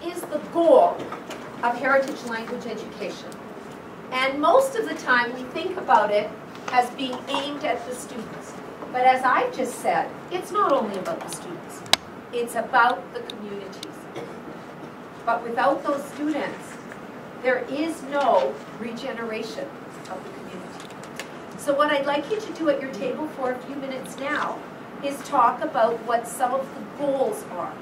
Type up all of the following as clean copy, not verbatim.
is the goal of heritage language education? And most of the time we think about it as being aimed at the students. But as I've just said, it's not only about the students. It's about the communities. But without those students, there is no regeneration of the community. So what I'd like you to do at your table for a few minutes now is talk about what some of the goals are.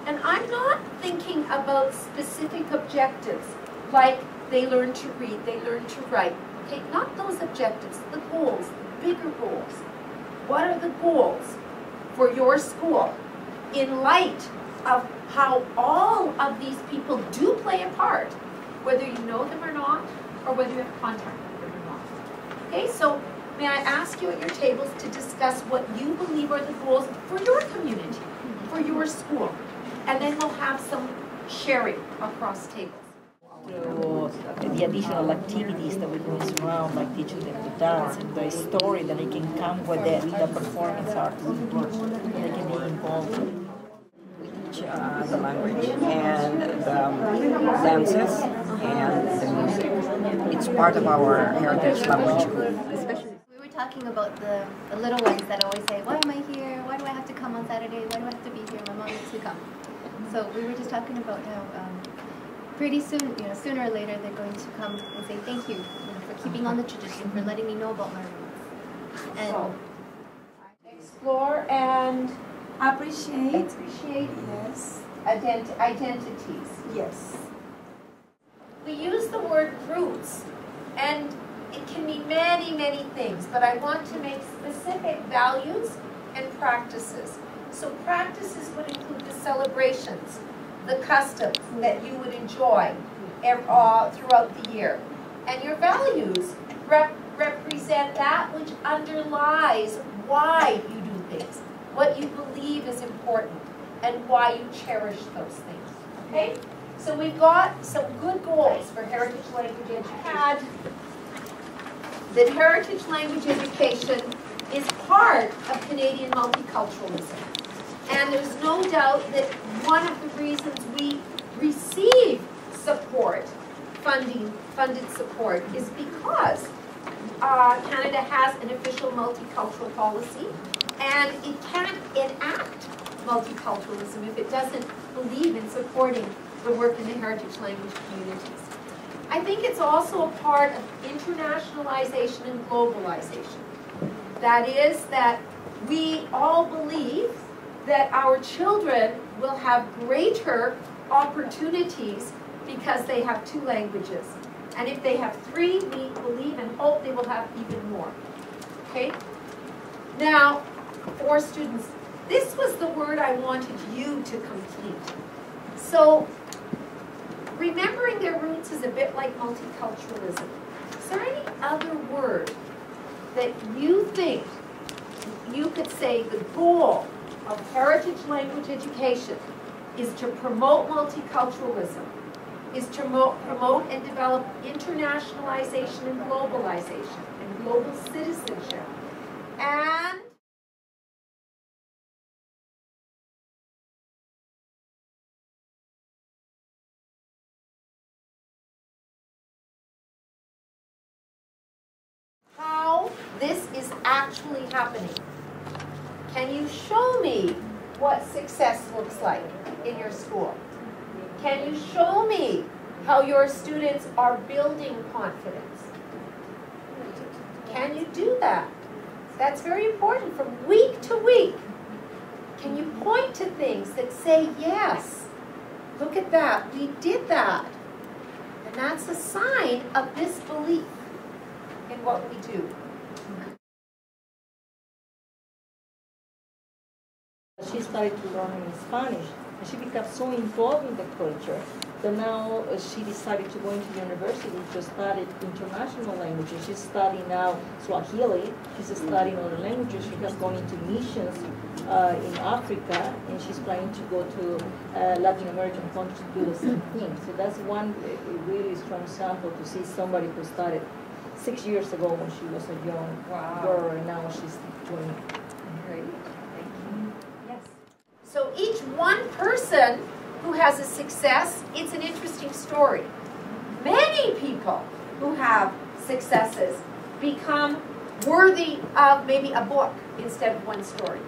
And I'm not thinking about specific objectives, like they learn to read, they learn to write. Okay, not those objectives, the goals, the bigger goals. What are the goals for your school in light of how all of these people do play a part, whether you know them or not, or whether you have contact with them or not? Okay, so may I ask you at your tables to discuss what you believe are the goals for your community, for your school, and then we'll have some sharing across tables. The additional activities that we're going around, like teaching them to dance, the story that they can come with the performance art, they can be involved. We teach the language and the dances and the music. It's part of our heritage language group. We were talking about the little ones that always say, why am I here? Why do I have to come on Saturday? Why do I have to be here? My mom needs to come. So we were just talking about how pretty soon, sooner or later, they're going to come and say thank you, for keeping on the tradition, for letting me know about my roots. And so, explore and appreciate. Yes. Identities. Yes. We use the word roots, and it can mean many, many things, but I want to make specific values and practices. So practices would include the celebrations, the customs that you would enjoy throughout the year. And your values represent that which underlies why you do things, what you believe is important, and why you cherish those things. Okay? So we've got some good goals for heritage language education. That heritage language education is part of Canadian multiculturalism. And there's no doubt that one of the reasons we receive support, funded support, is because Canada has an official multicultural policy, and it can't enact multiculturalism if it doesn't believe in supporting the work in the heritage language communities. I think it's also a part of internationalization and globalization. That is that we all believe that our children will have greater opportunities because they have 2 languages. And if they have 3, we believe and hope they will have even more. Okay? Now, for students, this was the word I wanted you to complete. So, remembering their roots is a bit like multiculturalism. Is there any other word that you think you could say the goal of heritage language education is to promote multiculturalism, is to promote and develop internationalization and globalization and global citizenship, and how this is actually happening? Can you show me what success looks like in your school? Can you show me how your students are building confidence? Can you do that? That's very important from week to week. Can you point to things that say, yes, look at that, we did that. And that's a sign of this belief in what we do. She started to learn in Spanish, and she became so involved in the culture that now she decided to go into university to study international languages. She's studying now Swahili, she's studying other languages, she has gone into missions in Africa, and she's planning to go to Latin American countries to do the same thing. So that's one really strong sample to see somebody who started 6 years ago when she was a young girl, and now she's doing great. So each one person who has a success, it's an interesting story. Many people who have successes become worthy of maybe a book instead of one story.